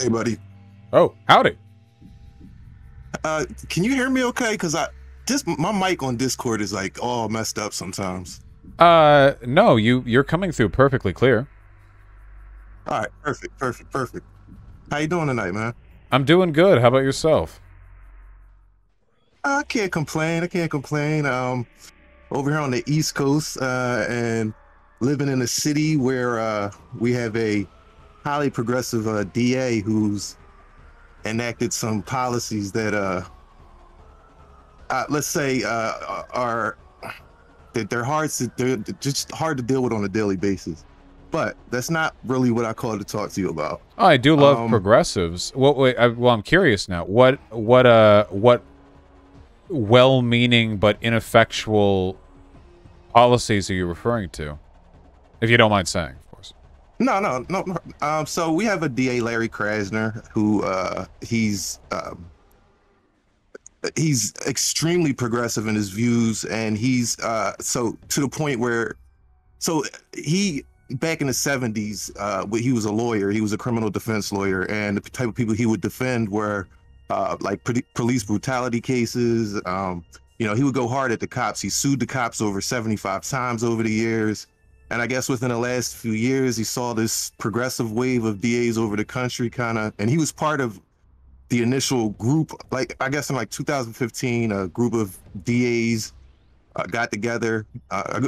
Hey, buddy. Oh, howdy. Can you hear me okay? Because my mic on Discord is like all messed up sometimes. No, you're coming through perfectly clear. All right, perfect, perfect, perfect. How you doing tonight, man? I'm doing good. How about yourself? I can't complain. I can't complain. Over here on the East Coast, and living in a city where we have a highly progressive DA who's enacted some policies that let's say are that they're just hard to deal with on a daily basis. But that's not really what I called to talk to you about. Oh, I do love progressives. Wait, I'm curious now. What well-meaning but ineffectual policies are you referring to? If you don't mind saying, of course. No. So we have a DA, Larry Krasner, who he's extremely progressive in his views, and he's so to the point where he back in the 70s he was a lawyer. He was a criminal defense lawyer, and the type of people he would defend were like police brutality cases. He would go hard at the cops. He sued the cops over 75 times over the years. And I guess within the last few years, he saw this progressive wave of DAs over the country and he was part of the initial group, like I guess in like 2015, a group of DAs got together, a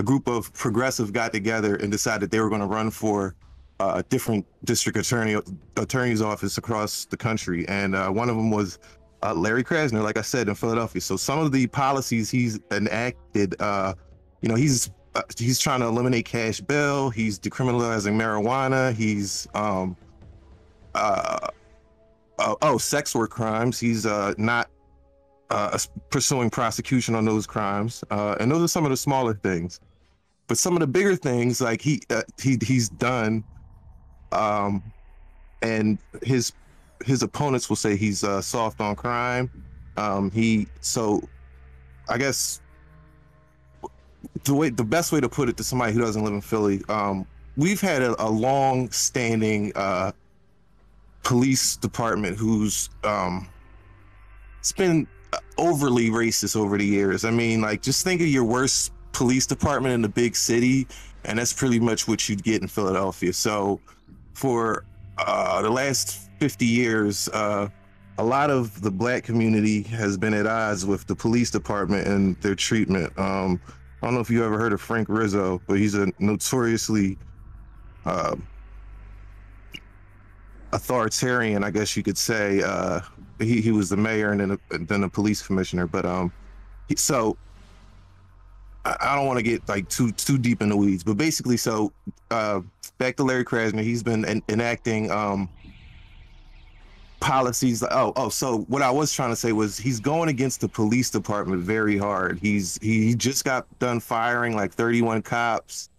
group of progressive got together and decided they were going to run for different district attorney's office across the country. And one of them was Larry Krasner, like I said, in Philadelphia. So some of the policies he's enacted, he's trying to eliminate cash bail. He's decriminalizing marijuana. He's sex work crimes. He's not pursuing prosecution on those crimes. And those are some of the smaller things. But some of the bigger things, like he's done, and his opponents will say he's soft on crime. I guess the best way to put it to somebody who doesn't live in Philly, we've had a long-standing police department who's it's been overly racist over the years. I mean, like, just think of your worst police department in the big city, and that's pretty much what you'd get in Philadelphia. So for the last 50 years, a lot of the black community has been at odds with the police department and their treatment. I don't know if you ever heard of Frank Rizzo, but he's a notoriously authoritarian, I guess you could say. He was the mayor and then a police commissioner. But I don't want to get like too deep in the weeds. But basically, back to Larry Krasner, he's been enacting policies. So what I was trying to say was he's going against the police department very hard. He just got done firing like 31 cops.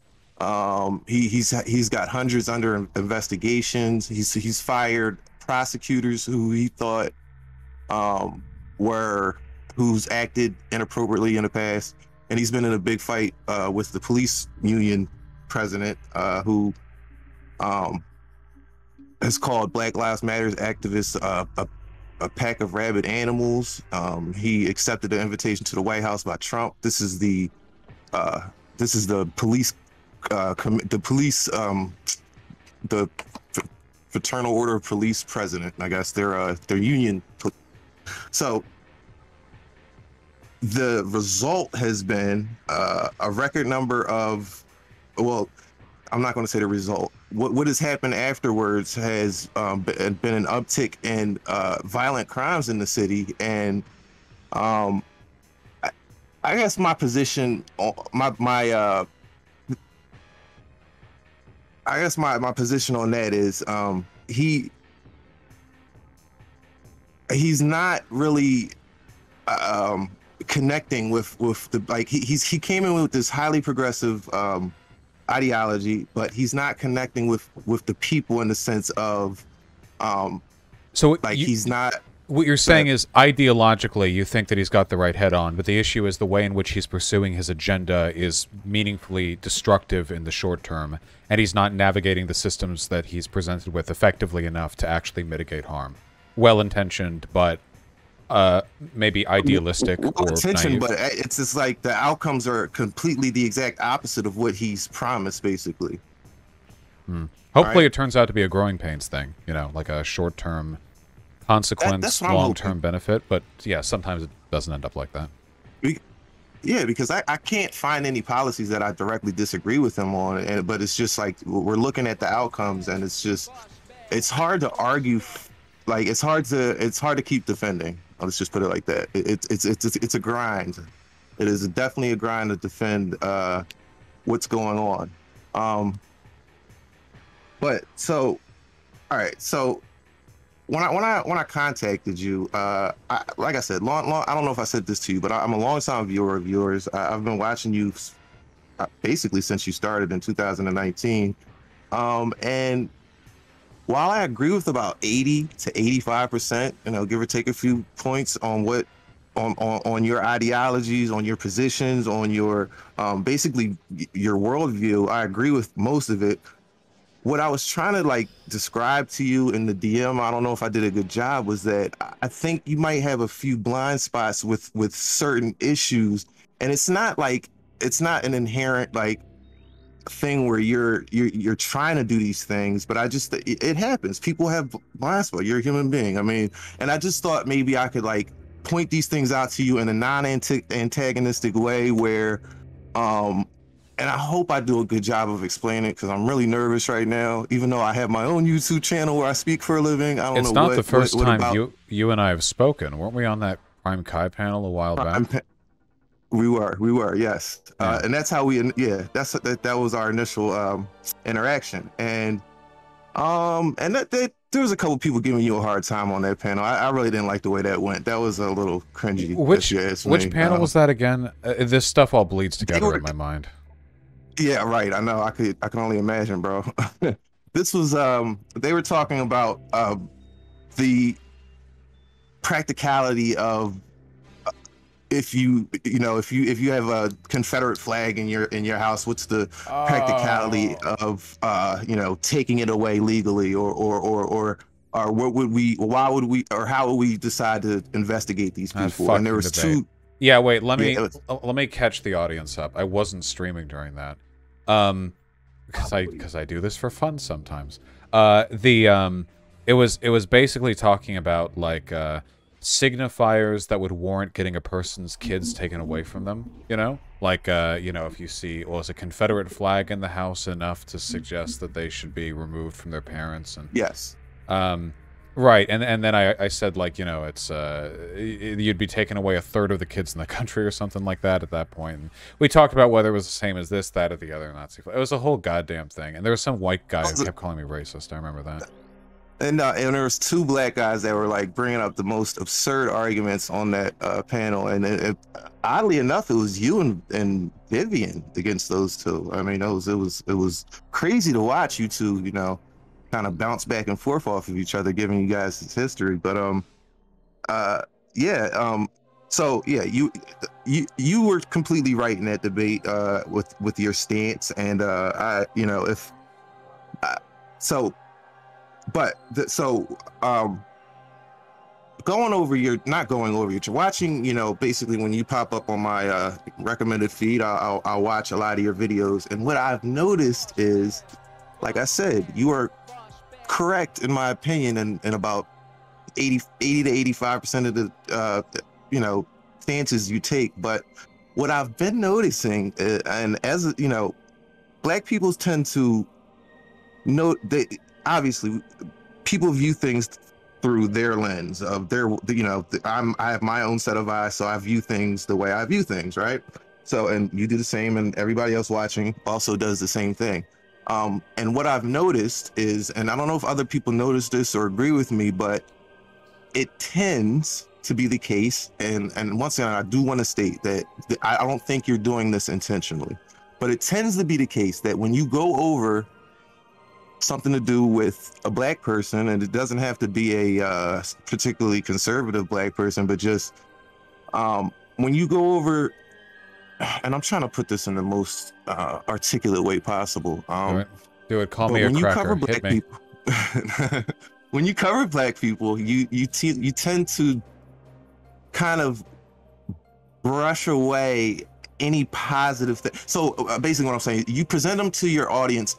He's got hundreds under investigations. He's fired prosecutors who he thought who's acted inappropriately in the past, and he's been in a big fight with the police union president, who has called Black Lives Matter activists a pack of rabid animals. He accepted the invitation to the White House by Trump. This is the police. The Fraternal Order of Police president, I guess their union. So the result has been a record number of, well, I'm not going to say the result. What has happened afterwards has been an uptick in violent crimes in the city, and I guess my position, my position on that is he's not really connecting with the, like, he came in with this highly progressive ideology, but he's not connecting with the people in the sense of so like he's not What you're saying is, ideologically, you think that he's got the right head on, but the issue is the way in which he's pursuing his agenda is meaningfully destructive in the short term, and he's not navigating the systems that he's presented with effectively enough to actually mitigate harm. Well-intentioned, but maybe idealistic or naive. But it's just like the outcomes are completely the exact opposite of what he's promised, basically. Hopefully it turns out to be a growing pains thing, you know, like a short-term consequence, long-term benefit, but yeah, sometimes it doesn't end up like that. Yeah, because I can't find any policies that I directly disagree with him on, but it's just like we're looking at the outcomes, and it's hard to argue, like it's hard to keep defending. Let's just put it like that. It's a grind. It is definitely a grind to defend what's going on. But so, all right, so. When I contacted you, like I said, long, I don't know if I said this to you, but I'm a long-time viewer of yours. I've been watching you basically since you started in 2019. And while I agree with about 80 to 85%, you know, give or take a few points on what on your ideologies, on your positions, on your basically your worldview, I agree with most of it. What I was trying to like describe to you in the DM, I don't know if I did a good job, was that I think you might have a few blind spots with certain issues, and it's not an inherent like thing where you're trying to do these things, but it happens. People have blind spots. You're a human being. I mean, and I just thought maybe I could like point these things out to you in a non-antagonistic way where and I hope I do a good job of explaining it, because I'm really nervous right now, even though I have my own YouTube channel where I speak for a living. I don't know. It's not the first time you and I have spoken. Weren't we on that Prime Kai panel a while back? We were, yes. Yeah. And that's how that was our initial interaction. And there was a couple people giving you a hard time on that panel. I really didn't like the way that went. That was a little cringy. Which panel was that again? This stuff all bleeds together in my mind. Yeah, right. I know. I can only imagine, bro. This was they were talking about the practicality of if you have a Confederate flag in your house, what's the practicality of taking it away legally, or what would we, why would we, or how would we decide to investigate these people? And there was two. Yeah, wait. Let me catch the audience up. I wasn't streaming during that. Because I do this for fun sometimes. It was basically talking about like signifiers that would warrant getting a person's kids taken away from them. You know, like if you see, well, is a Confederate flag in the house enough to suggest that they should be removed from their parents? And yes, right. And then I said, like, it's you'd be taking away a third of the kids in the country or something like that at that point. And we talked about whether it was the same as this, that, or the other Nazi flag. It was a whole goddamn thing. And there was some white guy who kept calling me racist. I remember that. And there was two black guys that were like bringing up the most absurd arguments on that panel. And oddly enough, it was you and Vivian against those two. I mean, it was crazy to watch you two, kind of bounce back and forth off of each other, giving you guys his history. But so yeah, you were completely right in that debate with your stance, and watching, basically when you pop up on my recommended feed, I'll watch a lot of your videos, and what I've noticed is, like I said, you are correct in my opinion in about 80 to 85% of the stances you take. But what I've been noticing, and as black people tend to note that obviously people view things through their lens of their, I have my own set of eyes, so I view things the way I view things, right? So, and you do the same, and everybody else watching also does the same thing. And what I've noticed is, and I don't know if other people notice this or agree with me, but it tends to be the case, and once again, I do want to state that I don't think you're doing this intentionally, but it tends to be the case that when you go over something to do with a black person, and it doesn't have to be a particularly conservative black person, but just when you go over, and I'm trying to put this in the most articulate way possible. Do it. Call but me a when you cracker. cover black people, when you cover black people, you tend to kind of brush away any positive thing. So basically what I'm saying, you present them to your audience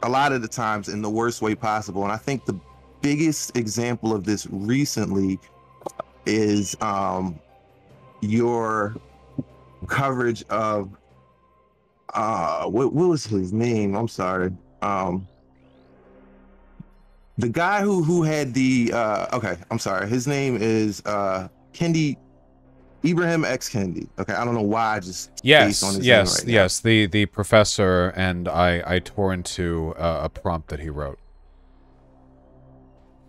a lot of the times in the worst way possible. And I think the biggest example of this recently is your coverage of what was his name? I'm sorry. The guy who had the okay, I'm sorry. His name is Kendi, Ibrahim X Kendi. Okay, I don't know why I just yes, on his yes, name right yes. The professor, and I tore into a prompt that he wrote.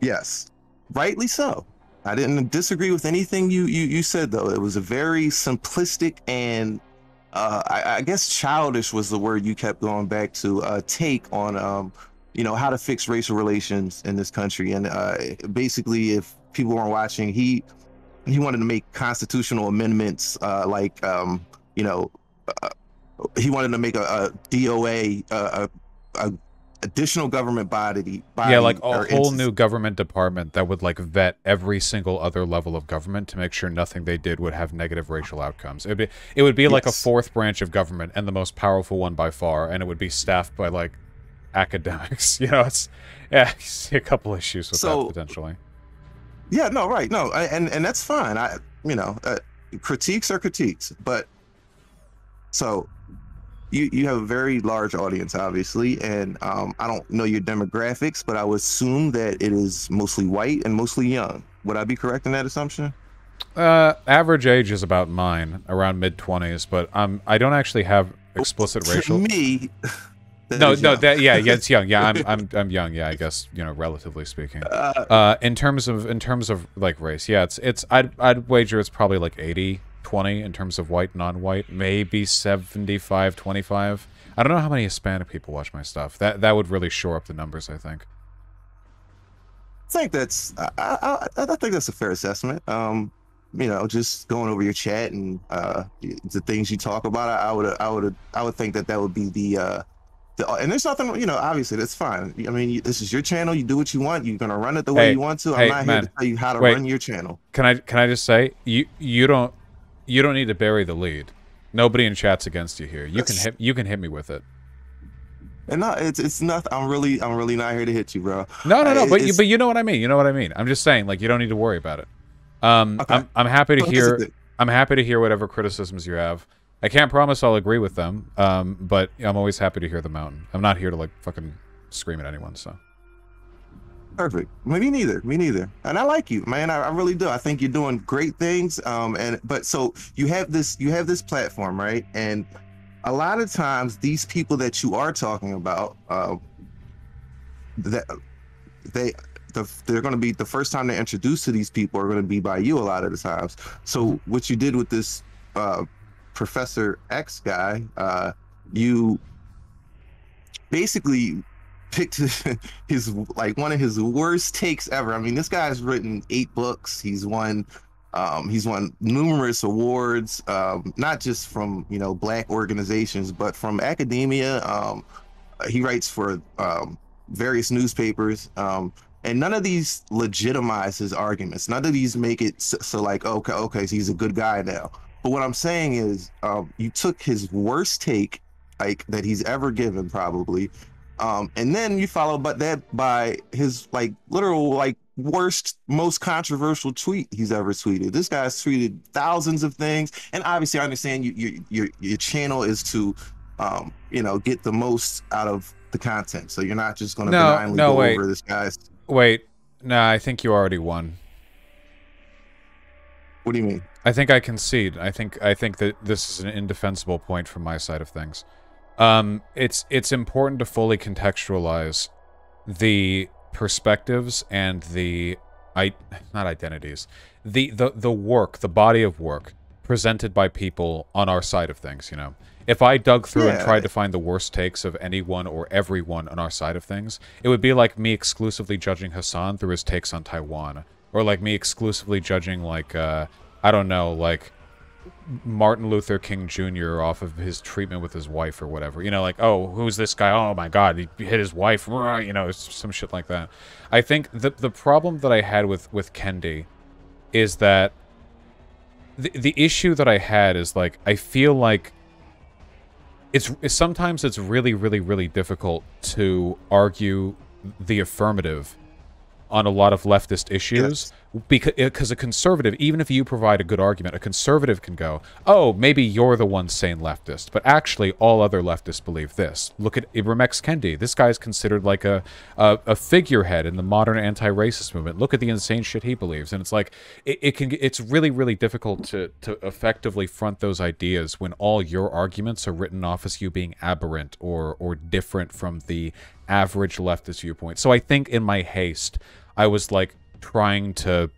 Yes, rightly so. I didn't disagree with anything you said, though. It was a very simplistic and I guess childish was the word you kept going back to, take on how to fix racial relations in this country. And basically, if people weren't watching, he wanted to make constitutional amendments, he wanted to make a DOA, a additional government body. Yeah, like a whole new government department that would like vet every single other level of government to make sure nothing they did would have negative racial outcomes. It would be like a fourth branch of government and the most powerful one by far, and it would be staffed by like academics. It's a couple issues with that potentially. Yeah, no, right, no, and that's fine. Critiques are critiques, but so. You have a very large audience, obviously, and I don't know your demographics, but I would assume that it is mostly white and mostly young. Would I be correct in that assumption? Average age is about mine, around mid-20s, but I don't actually have explicit racial. To me, it's young. Yeah, I'm young. Yeah, I guess relatively speaking. In terms of like race, yeah, I'd wager it's probably like 80-20 in terms of white, non-white, maybe 75-25. I don't know how many Hispanic people watch my stuff. That would really shore up the numbers, I think. I think that's a fair assessment. Just going over your chat and the things you talk about, I would think that would be the and there's nothing, obviously that's fine. I mean, this is your channel. You do what you want. You're gonna run it the way you want to. I'm not here to tell you how to run your channel. Can I just say you don't need to bury the lead. Nobody in chat's against you here. You can hit me with it. And no, it's not. I'm really not here to hit you, bro. No. But you know what I mean. You know what I mean. I'm just saying, like, you don't need to worry about it. Okay. I'm happy to hear. I'm happy to hear whatever criticisms you have. I can't promise I'll agree with them. But I'm always happy to hear them out. I'm not here to like fucking scream at anyone. So. Perfect. Me neither. And I like you, man. I really do. I think you're doing great things. But so you have this platform, right? And a lot of times these people that you are talking about, they're going to be, the first time they're introduced to these people are going to be by you a lot of the times. So what you did with this Professor X guy, you basically picked his one of his worst takes ever. I mean, this guy's written 8 books. He's won numerous awards, not just from black organizations, but from academia. He writes for various newspapers, and none of these legitimize his arguments. None of these make it so like, okay, so he's a good guy now. But what I'm saying is, you took his worst take, like that he's ever given, probably. And then you follow that by his literal worst, most controversial tweet he's ever tweeted. This guy's tweeted thousands of things, and obviously I understand your channel is to get the most out of the content, so you're not just going to blindly go over this guy's. Wait, nah, I think you already won. What do you mean? I think I concede. I think that this is an indefensible point from my side of things. It's important to fully contextualize the perspectives and the not identities, the work, the body of work presented by people on our side of things, you know. If I dug through and Yeah, tried to find the worst takes of anyone or everyone on our side of things, it would be like me exclusively judging Hassan through his takes on Taiwan. Or like me exclusively judging, like, I don't know, like, Martin Luther King Jr. off of his treatment with his wife or whatever. You know, like, oh, who's this guy? Oh my God, he hit his wife. You know, some shit like that. I think the problem that I had with Kendi is that the issue that I had is, like, I feel like sometimes it's really, really, really difficult to argue the affirmative on a lot of leftist issues, because a conservative, even if you provide a good argument, a conservative can go, oh, maybe you're the one sane leftist, but actually all other leftists believe this. Look at Ibram X. Kendi. This guy is considered like a figurehead in the modern anti-racist movement. Look at the insane shit he believes. And it's like, it's really, really difficult to effectively front those ideas when all your arguments are written off as you being aberrant or different from the average leftist viewpoint. So I think in my haste, I was like trying to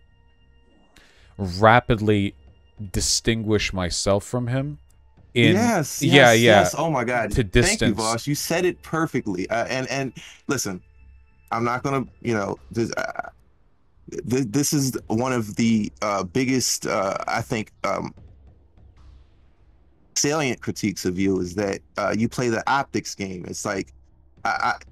rapidly distinguish myself from him. Yes. Oh my God. To distance. Thank you, Vaush. You said it perfectly. And listen, I'm not gonna, you know, this is one of the biggest, I think, salient critiques of you is that you play the optics game. It's like,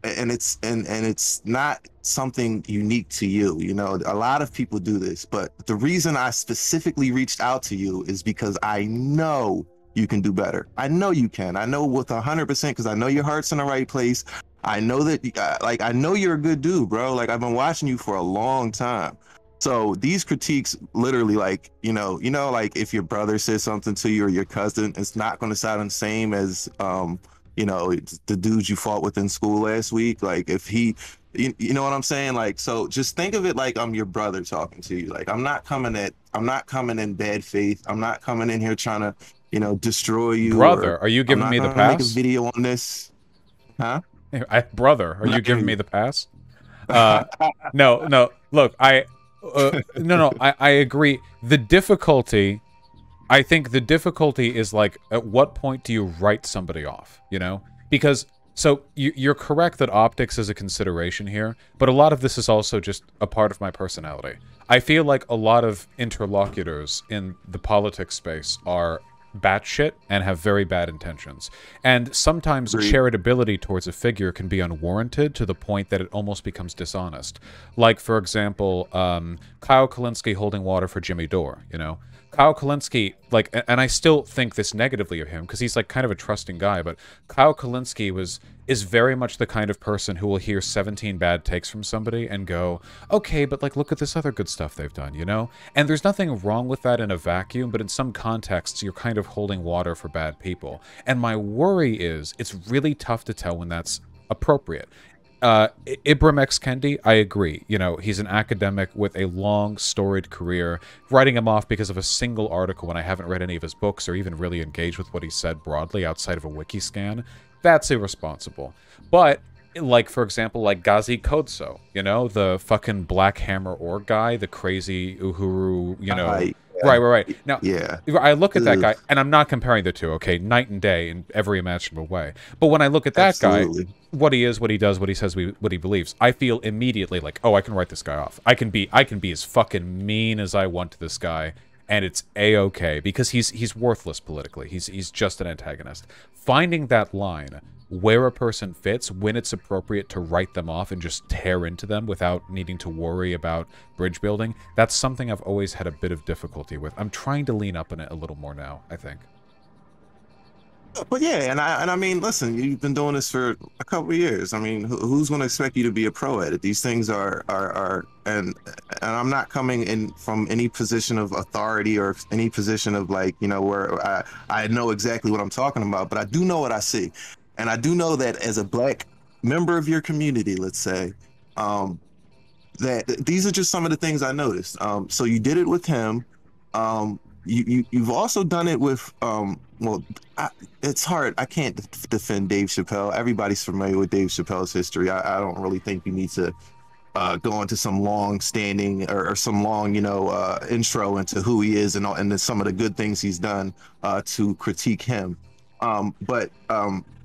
and it's not something unique to you. You know, a lot of people do this, but the reason I specifically reached out to you is because I know you can do better. I know you can. I know with 100% because I know your heart's in the right place. I know that, like, I know you're a good dude, bro. Like, I've been watching you for a long time. So these critiques, literally, like, you know, like if your brother says something to you or your cousin, it's not going to sound the same as, you know, the dudes you fought with in school last week. Like, if he, you know what I'm saying? Like, so just think of it like I'm your brother talking to you. Like, I'm not coming in bad faith. I'm not coming in here trying to, you know, destroy you. Brother, are you giving me the pass? Make a video on this, huh? Brother, are you giving me the pass? No. Look, I agree. I think the difficulty is, like, at what point do you write somebody off, you know? Because, so, you're correct that optics is a consideration here, but a lot of this is also just a part of my personality. I feel like a lot of interlocutors in the politics space are batshit and have very bad intentions. And sometimes charitability towards a figure can be unwarranted to the point that it almost becomes dishonest. Like, for example, Kyle Kalinske holding water for Jimmy Dore, you know? Kyle Kalinske, like, and I still think this negatively of him because he's like kind of a trusting guy, but Kyle Kalinske is very much the kind of person who will hear 17 bad takes from somebody and go, okay, but like, look at this other good stuff they've done, you know? And there's nothing wrong with that in a vacuum, but in some contexts, you're kind of holding water for bad people. And my worry is it's really tough to tell when that's appropriate. Ibram X. Kendi, I agree. You know, he's an academic with a long, storied career. Writing him off because of a single article when I haven't read any of his books or even really engaged with what he said broadly outside of a wiki scan, that's irresponsible. But, like, for example, like Ghazi Kodso, you know, the fucking Black Hammer org guy, the crazy Uhuru, you know... Right. Now, yeah. I look at that guy, and I'm not comparing the two, okay? Night and day in every imaginable way. But when I look at that guy, what he is, what he does, what he says, what he believes, I feel immediately like, oh, I can write this guy off. I can be as fucking mean as I want to this guy, and it's A-okay, because he's worthless politically. He's just an antagonist. Finding that line where a person fits, when it's appropriate to write them off and just tear into them without needing to worry about bridge building, that's something I've always had a bit of difficulty with. I'm trying to lean up on it a little more now, I think. But yeah, and I mean, listen, you've been doing this for a couple of years. I mean, who's going to expect you to be a pro at it? These things and I'm not coming in from any position of authority or any position of, like, you know, where I know exactly what I'm talking about, but I do know what I see. And I do know that as a Black member of your community, let's say, that these are just some of the things I noticed. So you did it with him. You've also done it with, well, it's hard. I can't defend Dave Chappelle. Everybody's familiar with Dave Chappelle's history. I don't really think you need to go into some long standing or some long, intro into who he is and then some of the good things he's done to critique him.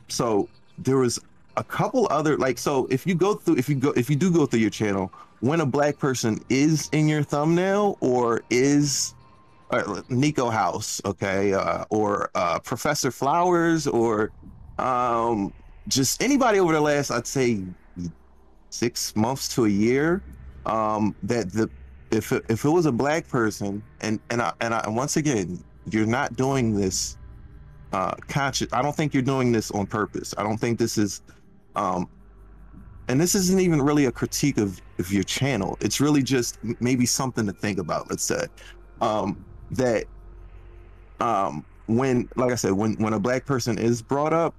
So there was a couple other so if you do go through your channel, when a black person is in your thumbnail or is Nico House, okay, or Professor Flowers, or just anybody over the last, I'd say, 6 months to a year, if it was a black person, and once again, you're not doing this conscious. I don't think you're doing this on purpose. I don't think this is, and this isn't even really a critique of your channel. It's really just maybe something to think about. Let's say that when, like I said, when a black person is brought up,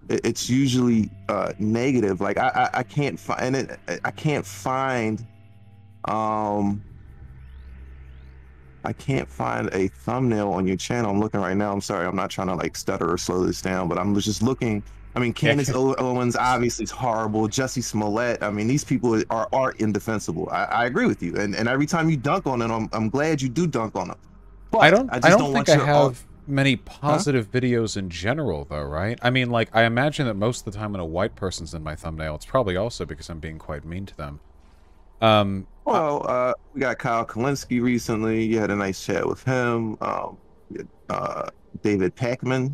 it's usually negative. Like I can't find it. I can't find a thumbnail on your channel. I'm looking right now. I'm sorry. I'm not trying to like stutter or slow this down, but I'm just looking. I mean, Candace Owens obviously is horrible. Jussie Smollett. I mean, these people are indefensible. I agree with you. And every time you dunk on them, I'm glad you do dunk on them. But I don't think I have many positive videos in general, though, right? I mean, like, I imagine that most of the time when a white person's in my thumbnail, it's probably also because I'm being quite mean to them. We got Kyle Kalinske recently. You had a nice chat with him. David Pacman.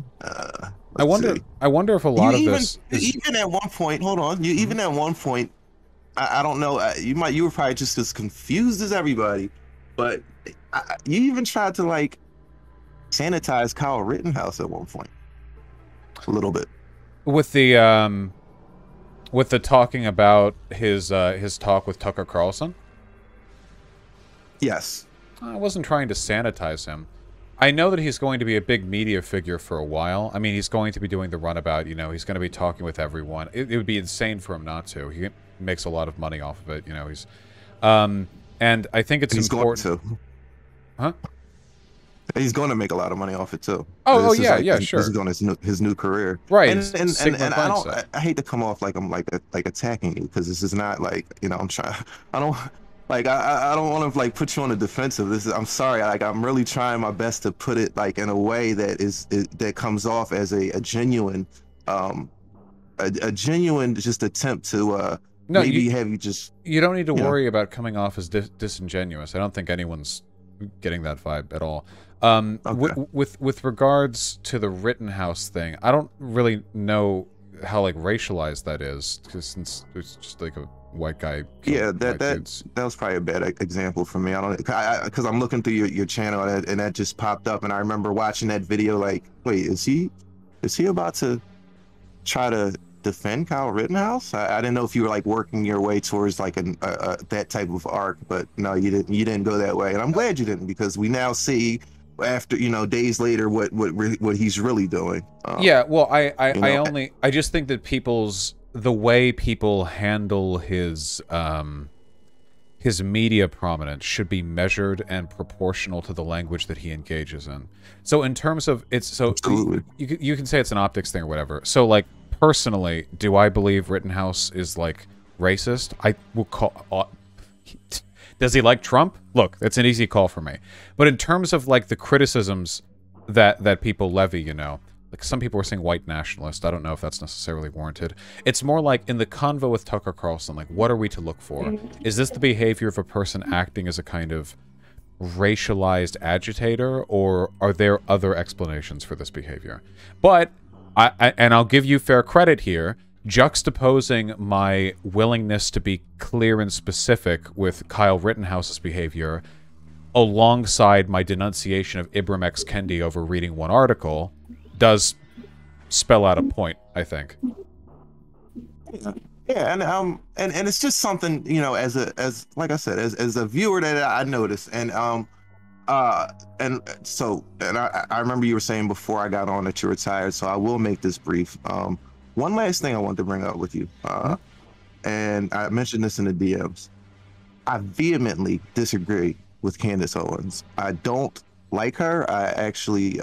I wonder if a lot of this is... even at one point, hold on. Even at one point, I don't know. You were probably just as confused as everybody, but you even tried to like sanitize Kyle Rittenhouse at one point, a little bit, with the talking about his talk with Tucker Carlson. Yes, I wasn't trying to sanitize him. I know that he's going to be a big media figure for a while. I mean, he's going to be doing the runabout. You know, he's going to be talking with everyone. It would be insane for him not to. He makes a lot of money off of it. You know, he's, and I think it's important. Going to. Huh? He's going to make a lot of money off it too. Oh yeah, sure. This is going his new career, right? And I hate to come off like I'm like attacking you, because this is not like, I'm trying. I don't want to like put you on the defensive. I'm sorry. Like, I'm really trying my best to put it like in a way that that comes off as a genuine, a genuine just attempt to no, you don't need to worry about coming off as disingenuous. I don't think anyone's getting that vibe at all. Okay. With regards to the Rittenhouse thing, I don't really know how like racialized that is, because since it's just like a white guy. Yeah, that was probably a bad example for me. I don't, because I'm looking through your channel and that just popped up, and I remember watching that video like, wait, is he about to try to defend Kyle Rittenhouse? I didn't know if you were like working your way towards like that type of arc, but no, you didn't go that way, and I'm glad you didn't, because we now see after days later what he's really doing. Yeah, well, I just think that the way people handle his media prominence should be measured and proportional to the language that he engages in. So in terms of Absolutely. you can say it's an optics thing or whatever. So like, personally, do I believe Rittenhouse is like racist? I will call. Does he like Trump? Look, that's an easy call for me. But in terms of like the criticisms that people levy, like some people are saying white nationalist. I don't know if that's necessarily warranted. It's more like in the convo with Tucker Carlson, like, what are we to look for? Is this the behavior of a person acting as a kind of racialized agitator, or are there other explanations for this behavior? But and I'll give you fair credit here, juxtaposing my willingness to be clear and specific with Kyle Rittenhouse's behavior alongside my denunciation of Ibram X. Kendi over reading one article does spell out a point, I think. Yeah, and it's just something, as like I said, as a viewer that I noticed, and I remember you were saying before I got on that you're retired, so I will make this brief. One last thing I wanted to bring up with you, and I mentioned this in the DMs. I vehemently disagree with Candace Owens. I don't like her. I actually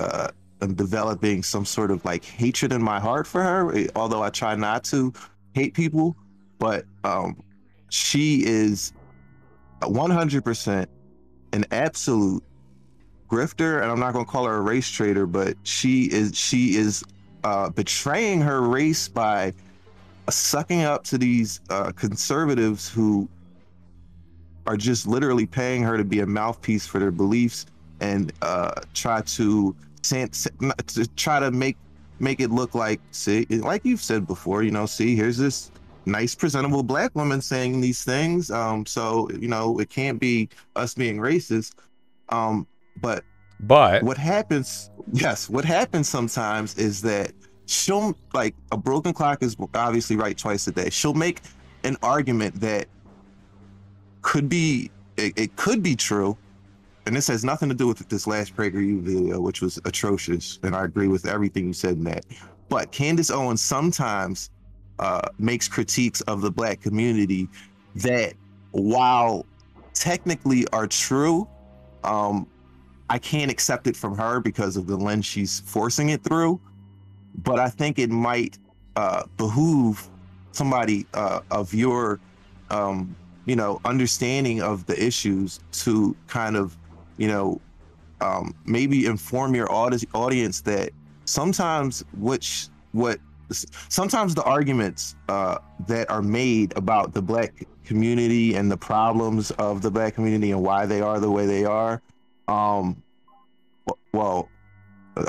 am developing some sort of like hatred in my heart for her, although I try not to hate people. But she is 100% an absolute grifter, and I'm not going to call her a race traitor, but she is betraying her race by sucking up to these conservatives who are just literally paying her to be a mouthpiece for their beliefs and try to make it look like, see, like you've said before, you know, see, here's this nice presentable black woman saying these things, so you know it can't be us being racist, but what happens sometimes is that she'll, like, a broken clock is obviously right twice a day. She'll make an argument that could be, it could be true, and this has nothing to do with this last PragerU video, which was atrocious, and I agree with everything you said in that. But Candace Owens sometimes makes critiques of the black community that, while technically are true, I can't accept it from her because of the lens she's forcing it through. But I think it might behoove somebody of your, you know, understanding of the issues to kind of, you know, maybe inform your audience that sometimes sometimes the arguments that are made about the black community and the problems of the black community and why they are the way they are, well,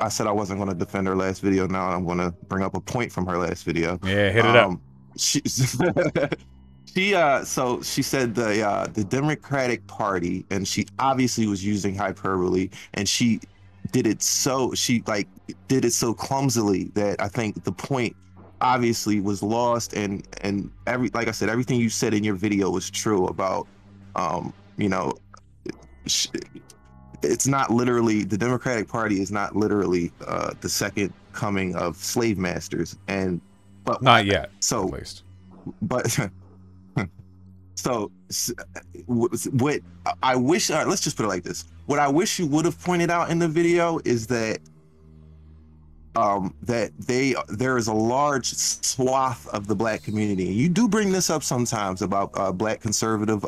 I said I wasn't going to defend her last video. Now I'm going to bring up a point from her last video. Yeah, hit it up. So she said the Democratic Party, and she obviously was using hyperbole, and she did it so clumsily that I think the point obviously was lost. And like I said, everything you said in your video was true about, you know, it's not literally, the Democratic Party is not literally the second coming of slave masters, but not yet. So, at least. But so what I wish, let's just put it like this: what I wish you would have pointed out in the video is that there is a large swath of the black community. You do bring this up sometimes about black conservative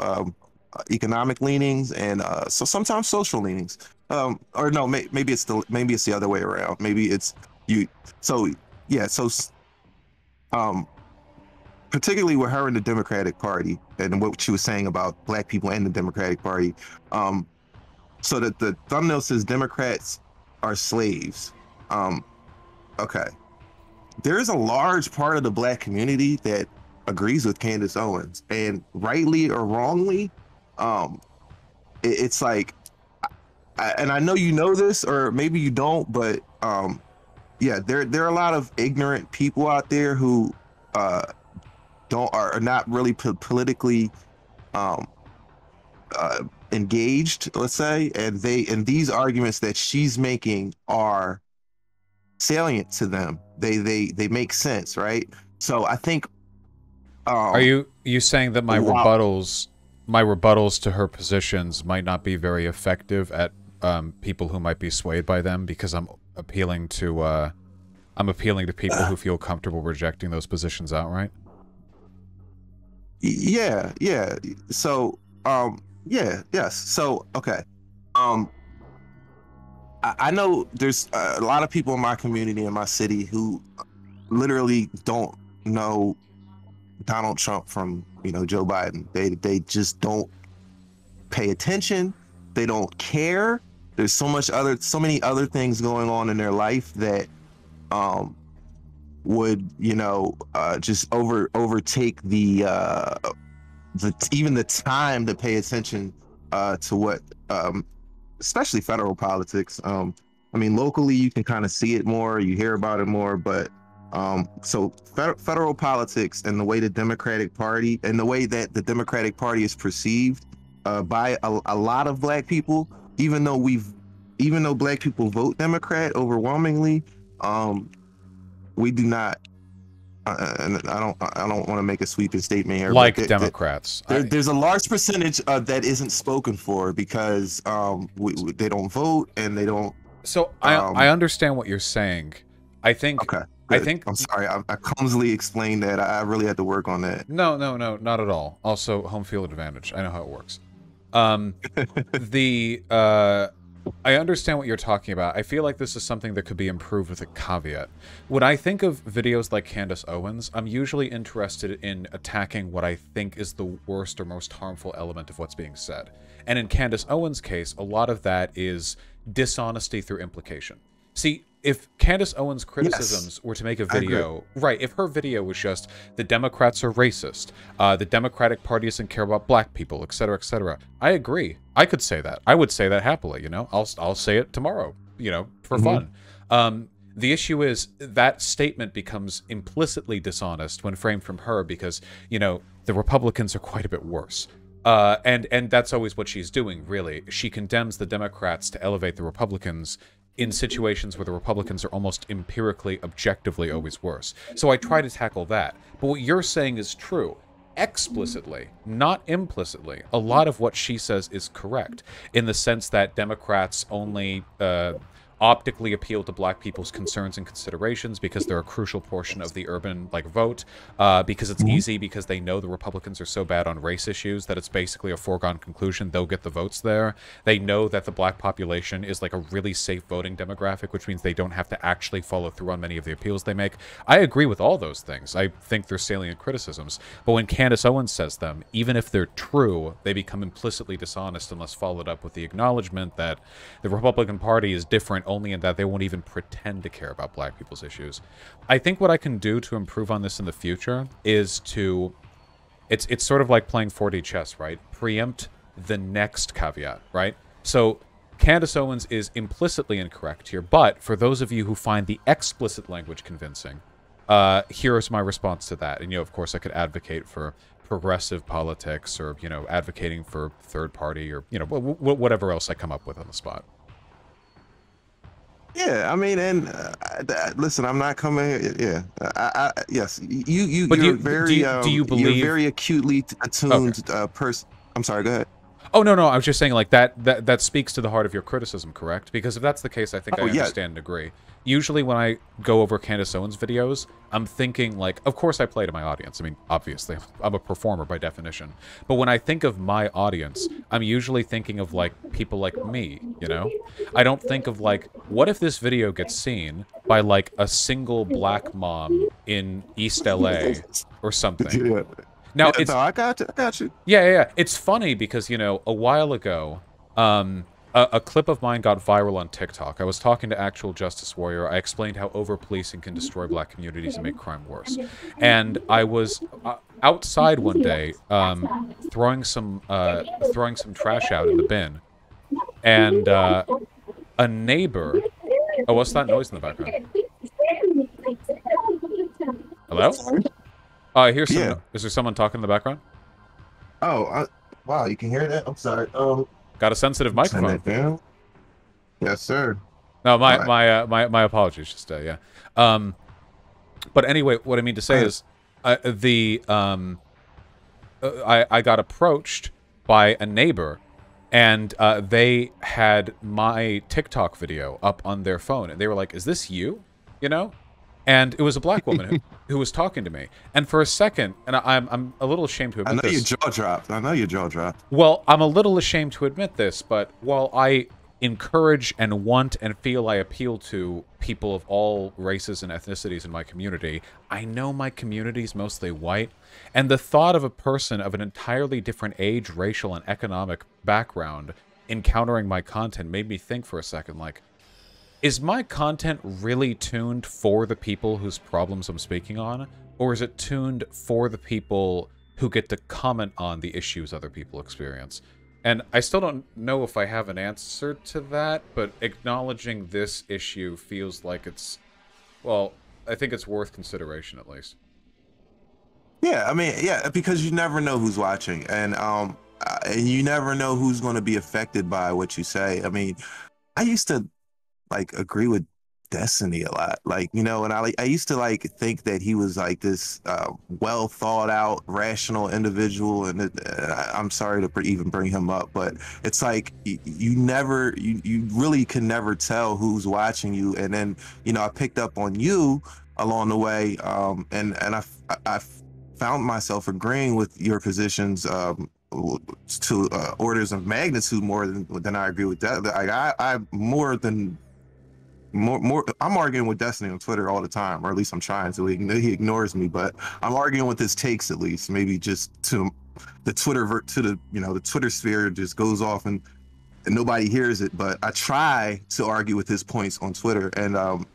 economic leanings and so sometimes social leanings, or no, maybe it's the other way around. Maybe it's you. So yeah, so particularly with her in the Democratic Party and what she was saying about black people and the Democratic Party, so that the thumbnail says Democrats are slaves. Okay, there is a large part of the black community that agrees with Candace Owens, and rightly or wrongly, it's like, and I know you know this, or maybe you don't, but yeah, there are a lot of ignorant people out there who are not really politically engaged, let's say, and these arguments that she's making are salient to them. They make sense, right? So I think, are you saying that my rebuttals to her positions might not be very effective at people who might be swayed by them, because I'm appealing to people who feel comfortable rejecting those positions outright? Yeah. So yes. So okay. I know there's a lot of people in my community, in my city, who literally don't know Donald Trump from, you know, Joe Biden. They just don't pay attention. They don't care. There's so many other things going on in their life that would, you know, just overtake even the time to pay attention to what, especially federal politics. I mean, locally you can kind of see it more, you hear about it more, but so federal politics and the way the Democratic Party and the way that the Democratic Party is perceived by a lot of black people, even though black people vote Democrat overwhelmingly, we do not. And I don't want to make a sweeping statement here. Like Democrats, there's a large percentage that isn't spoken for because they don't vote and they don't. So I understand what you're saying. I think I Good. think I'm sorry. I clumsily explained that. I really had to work on that. no, no, no, not at all. Also, home field advantage. I know how it works. Um, the I understand what you're talking about. I feel like this is something that could be improved with a caveat. When I think of videos like Candace Owens, I'm usually interested in attacking what I think is the worst or most harmful element of what's being said. And in Candace Owens' case, a lot of that is dishonesty through implication. See, if Candace Owens' criticisms were to make a video, right, if her video was just, the Democrats are racist, the Democratic Party doesn't care about black people, etc., I agree. I could say that. I would say that happily, you know? I'll say it tomorrow, you know, for fun. The issue is that statement becomes implicitly dishonest when framed from her because, you know, the Republicans are quite a bit worse. And that's always what she's doing, really. She condemns the Democrats to elevate the Republicans in situations where the Republicans are almost empirically, objectively always worse. So I try to tackle that. But what you're saying is true. Explicitly, not implicitly. A lot of what she says is correct, in the sense that Democrats only optically appeal to black people's concerns and considerations because they're a crucial portion of the urban vote, because it's easy, because they know the Republicans are so bad on race issues that it's basically a foregone conclusion they'll get the votes there. They know that the black population is like a really safe voting demographic, which means they don't have to actually follow through on many of the appeals they make. I agree with all those things. I think they're salient criticisms. But when Candace Owens says them, even if they're true, they become implicitly dishonest unless followed up with the acknowledgement that the Republican Party is different only in that they won't even pretend to care about black people's issues. I think what I can do to improve on this in the future is to... It's sort of like playing 4D chess, right? Preempt the next caveat, right? So Candace Owens is implicitly incorrect here, but for those of you who find the explicit language convincing, here's my response to that. And, you know, of course, I could advocate for progressive politics or, you know, advocating for third party or, you know, whatever else I come up with on the spot. Yeah, I mean, and listen, I'm not coming. Yeah, yes, But you're do you believe you're very acutely attuned person. I'm sorry. Go ahead. Oh no, I was just saying like that speaks to the heart of your criticism, correct? Because if that's the case, I think I understand and agree. Usually when I go over Candace Owens videos, I'm thinking like, of course I play to my audience. I mean, obviously, I'm a performer by definition. But when I think of my audience, I'm usually thinking of like people like me, you know? I don't think of like, what if this video gets seen by like a single black mom in East LA or something? Yeah. Now, yeah, it's... no, I got you. Yeah. It's funny because, you know, a while ago, a clip of mine got viral on TikTok. I was talking to Actual Justice Warrior. I explained how over-policing can destroy black communities and make crime worse. And I was outside one day throwing some trash out in the bin. And a neighbor... Oh, what's that noise in the background? Hello? I hear some... Yeah. Is there someone talking in the background? Oh, wow, you can hear that? I'm sorry. Got a sensitive microphone. Turn that down. Yes, sir. No, my apologies. Just yeah. But anyway, what I mean to say is, I got approached by a neighbor, and they had my TikTok video up on their phone, and they were like, "Is this you?" You know? And it was a black woman who was talking to me. And for a second, and I'm a little ashamed to admit this. I know your jaw dropped. Well, I'm a little ashamed to admit this, but while I encourage and want and feel I appeal to people of all races and ethnicities in my community, I know my community is mostly white. And the thought of a person of an entirely different age, racial, and economic background encountering my content made me think for a second, like, is my content really tuned for the people whose problems I'm speaking on? Or is it tuned for the people who get to comment on the issues other people experience? And I still don't know if I have an answer to that, but acknowledging this issue feels like it's... Well, I think it's worth consideration, at least. Yeah, I mean, yeah, because you never know who's watching. And you never know who's going to be affected by what you say. I mean, I used to... agree with Destiny a lot, you know, and I used to think that he was like this well thought out, rational individual, and I'm sorry to even bring him up, but it's like you really can never tell who's watching you. And then, you know, I picked up on you along the way, and I found myself agreeing with your positions to orders of magnitude more than I agree with that. Like I more than more I'm arguing with Destiny on Twitter all the time, or at least I'm trying to. He ignores me, but I'm arguing with his takes, at least. Maybe just to the Twitter to the the Twitter sphere just goes off and nobody hears it. But I try to argue with his points on Twitter, and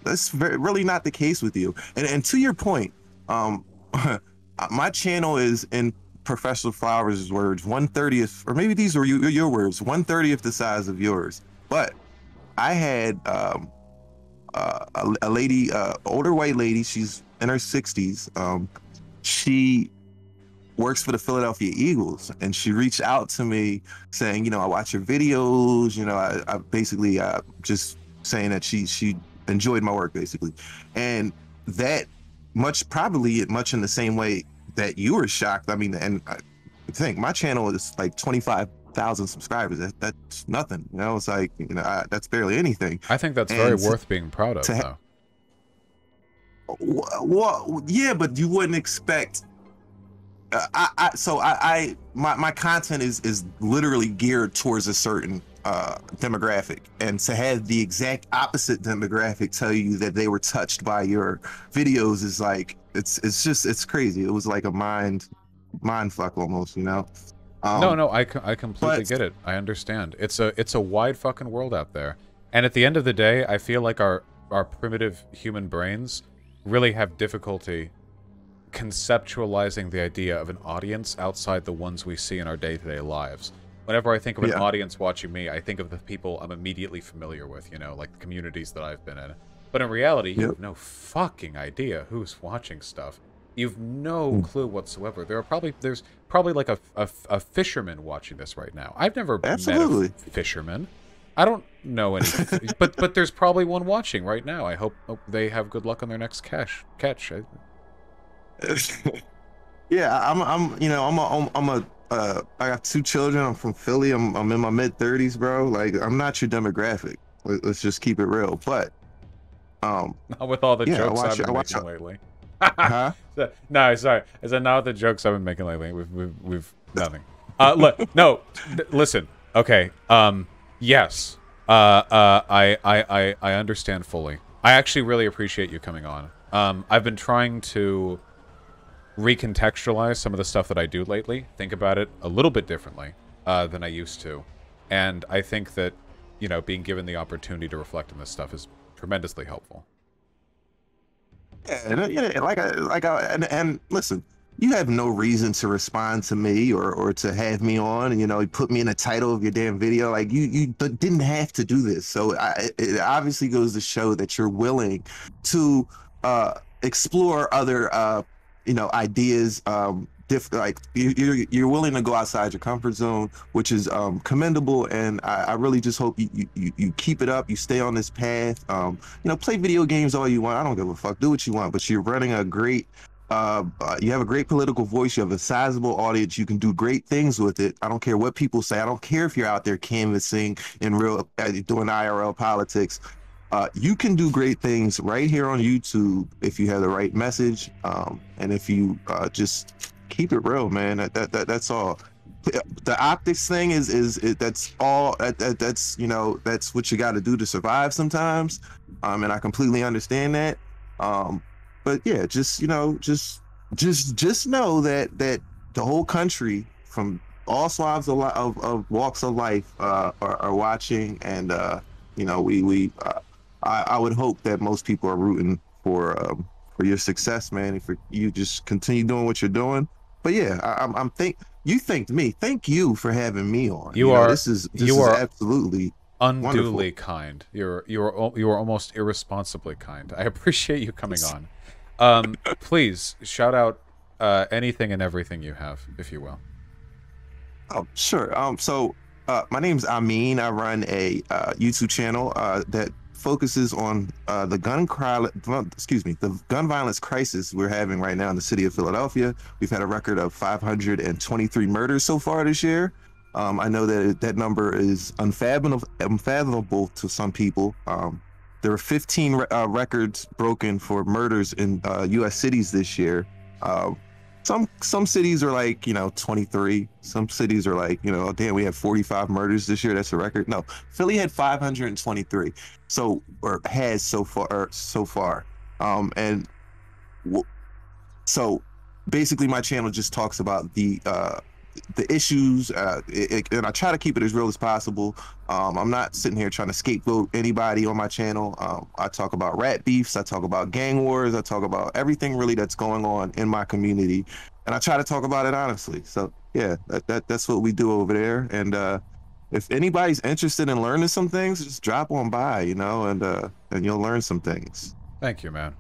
that's really not the case with you. And to your point, my channel is, in Professional Flowers' words, 1/30th, or maybe these are your words, 1/30th the size of yours. But I had a lady, older white lady. She's in her 60s. She works for the Philadelphia Eagles, and she reached out to me saying, I watch your videos. I basically just saying that she enjoyed my work, basically, and that probably much in the same way that you were shocked. I mean, and I think my channel is like 25,000 subscribers. That's nothing. It's like that's barely anything. I think that's very worth being proud of, though. Well, yeah, but you wouldn't expect. My content is literally geared towards a certain demographic, and to have the exact opposite demographic tell you that they were touched by your videos is like it's crazy. It was like a mind fuck almost, No, I completely get it. I understand. It's a wide fucking world out there, and at the end of the day, I feel like our primitive human brains really have difficulty conceptualizing the idea of an audience outside the ones we see in our day-to-day lives. Whenever I think of an audience watching me, I think of the people I'm immediately familiar with, like the communities that I've been in. But in reality, you have no fucking idea who's watching stuff. You've no clue whatsoever. There's probably like a fisherman watching this right now. I've never met a fisherman. I don't know any, but there's probably one watching right now. I hope they have good luck on their next catch. Yeah, I got 2 children. I'm from Philly. I'm in my mid-30s, bro. Like, I'm not your demographic. Let's just keep it real. But not with all the jokes I've been making lately. Huh? No, sorry. I said not with the jokes I've been making lately. We've nothing. Listen. Okay. Yes. I understand fully. I actually really appreciate you coming on. I've been trying to recontextualize some of the stuff that I do lately, think about it a little bit differently than I used to, and I think that being given the opportunity to reflect on this stuff is tremendously helpful. And listen, you have no reason to respond to me or to have me on, put me in the title of your damn video. Like you didn't have to do this. So it obviously goes to show that you're willing to explore other ideas, like you're willing to go outside your comfort zone, which is commendable, and I really just hope you keep it up. You stay on this path. Play video games all you want. I don't give a fuck. Do what you want, but you're running a great. You have a great political voice. You have a sizable audience. You can do great things with it. I don't care what people say. I don't care if you're out there canvassing in doing IRL politics. You can do great things right here on YouTube if you have the right message, and if you just keep it real, man. That's all. The optics thing is that's all. That's that's what you got to do to survive sometimes, and I completely understand that. But yeah, just know that the whole country, from all swaths of walks of life, are watching, and I would hope that most people are rooting for your success, man. If you just continue doing what you're doing. But yeah, you thanked me. Thank you for having me on. This is absolutely unduly wonderful. Kind. You are almost irresponsibly kind. I appreciate you coming on. Please shout out anything and everything you have, if you will. Oh, sure. So my name's Amin. I run a YouTube channel that focuses on the gun violence crisis we're having right now in the city of Philadelphia. We've had a record of 523 murders so far this year. I know that number is unfathomable to some people, there were 15 records broken for murders in U.S. cities this year. Some cities are like 23. Some cities are like oh, damn, we have 45 murders this year. That's a record. No, Philly had 523. So or has so far. And so basically, my channel just talks about the issues, and I try to keep it as real as possible. I'm not sitting here trying to scapegoat anybody on my channel. I talk about rat beefs, I talk about gang wars, I talk about everything really that's going on in my community, and I try to talk about it honestly. So yeah, that's what we do over there. And if anybody's interested in learning some things, just drop on by, and you'll learn some things. Thank you, man.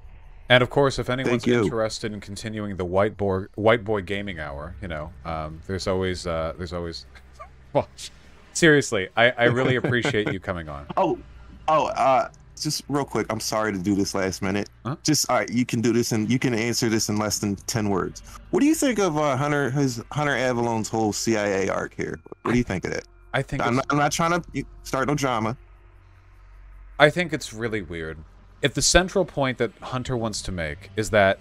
And of course, if anyone's interested in continuing the white boy gaming hour, there's always well, seriously, I really appreciate you coming on. Just real quick, I'm sorry to do this last minute. Huh? Just all right, you can do this and you can answer this in less than 10 words. What do you think of Hunter Avallone's whole CIA arc here? What do you think of that? I'm not trying to start no drama. I think it's really weird. If the central point that Hunter wants to make is that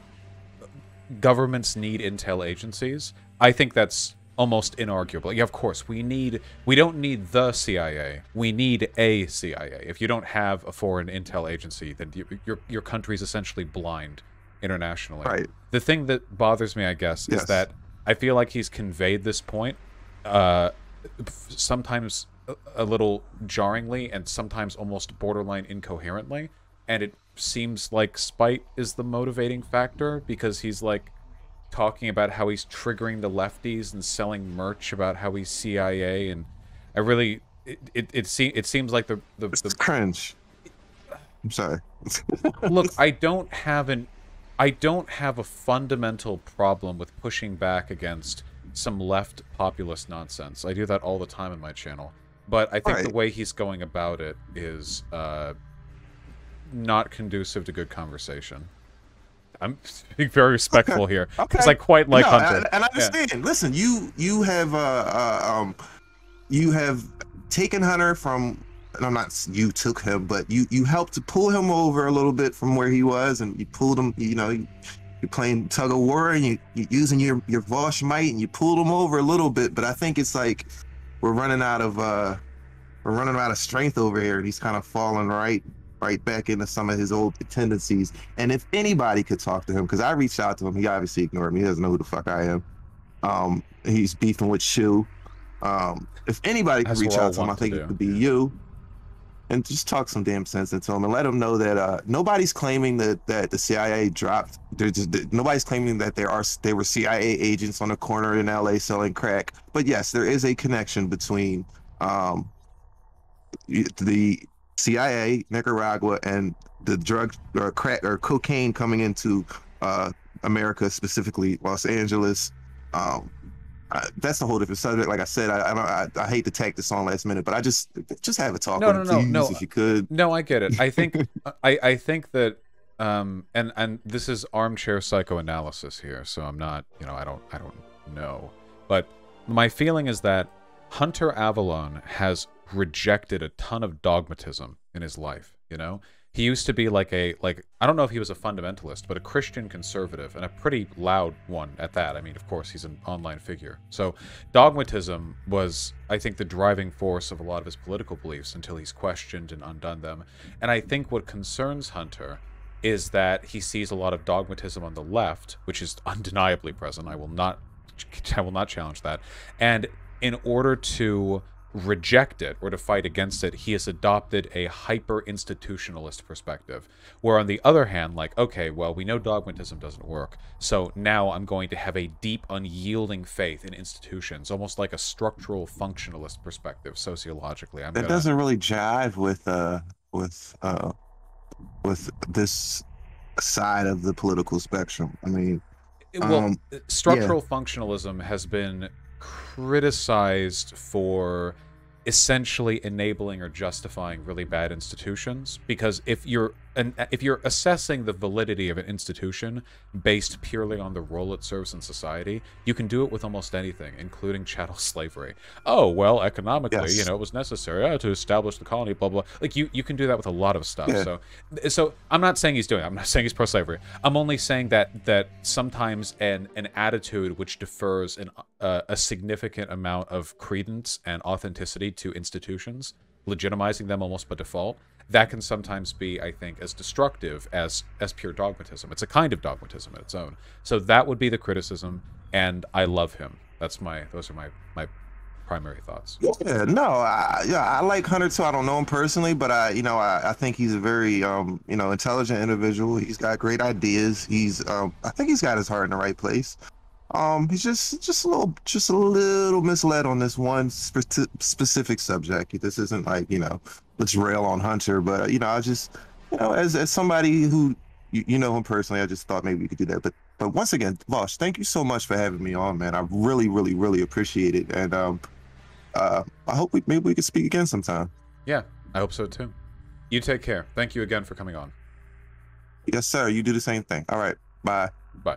governments need intel agencies, I think that's almost inarguable. Yeah, of course, we don't need the CIA. We need a CIA. If you don't have a foreign intel agency, then your country's essentially blind internationally. Right. The thing that bothers me, I guess, is that I feel like he's conveyed this point sometimes a little jarringly and sometimes almost borderline incoherently. And it seems like spite is the motivating factor, because he's like talking about how he's triggering the lefties and selling merch about how he's CIA, and I really it seems like the cringe. I'm sorry. Look, I don't have a fundamental problem with pushing back against some left populist nonsense. I do that all the time in my channel, but I think the way he's going about it is not conducive to good conversation. I'm being very respectful here because I quite like Hunter. And I understand. Yeah. Listen, you have taken Hunter from, and I'm not you took him, but you helped to pull him over a little bit from where he was, and you pulled him. You're playing tug of war, and you're using your Vaush might, and you pulled him over a little bit. But I think it's like we're running out of strength over here, and he's kind of falling right back into some of his old tendencies. And if anybody could talk to him, because I reached out to him, he obviously ignored me. He doesn't know who the fuck I am. He's beefing with Shu. If anybody could reach out to him, I think it could be you. And just talk some damn sense into him and let him know that nobody's claiming that the CIA dropped. Nobody's claiming that they were CIA agents on a corner in LA selling crack. But yes, there is a connection between the CIA, Nicaragua, and the drug or crack or cocaine coming into America, specifically Los Angeles. That's a whole different subject. Like I said, I hate to tack this on last minute, but I just have a talk with him, please, if you could. No, I get it. I think I think that and this is armchair psychoanalysis here, so I'm not, I don't know, but my feeling is that Hunter Avallone has rejected a ton of dogmatism in his life. He used to be like I don't know if he was a fundamentalist, but a Christian conservative, and a pretty loud one at that. I mean, of course, he's an online figure. So dogmatism was, I think, the driving force of a lot of his political beliefs until he's questioned and undone them. And I think what concerns Hunter is that he sees a lot of dogmatism on the left, which is undeniably present. I will not challenge that. And in order to reject it or to fight against it, he has adopted a hyper-institutionalist perspective, where on the other hand, like, okay, well, we know dogmatism doesn't work, so now I'm going to have a deep, unyielding faith in institutions, almost like a structural functionalist perspective sociologically. That doesn't really jive with this side of the political spectrum. I mean, structural functionalism has been criticized for essentially enabling or justifying really bad institutions. Because if you're assessing the validity of an institution based purely on the role it serves in society, you can do it with almost anything, including chattel slavery. Oh, well, economically, Yes. it was necessary to establish the colony, blah blah. Like you can do that with a lot of stuff. Yeah. So I'm not saying he's doing it. I'm not saying he's pro-slavery. I'm only saying that sometimes an attitude which defers a significant amount of credence and authenticity to institutions, legitimizing them almost by default, that can sometimes be, I think, as destructive as pure dogmatism. It's a kind of dogmatism in its own. So that would be the criticism, and I love him. Those are my primary thoughts. Yeah, no, I like Hunter too. I don't know him personally, but I think he's a very intelligent individual. He's got great ideas. I think he's got his heart in the right place. He's just a little misled on this one specific subject. This isn't like, let's rail on Hunter, but I just, as somebody who you know him personally, I just thought maybe we could do that. But once again, Vaush, thank you so much for having me on, man. I really, really, really appreciate it, and I hope maybe we could speak again sometime. Yeah, I hope so too. You take care. Thank you again for coming on. Yes, sir. You do the same thing. All right. Bye. Bye.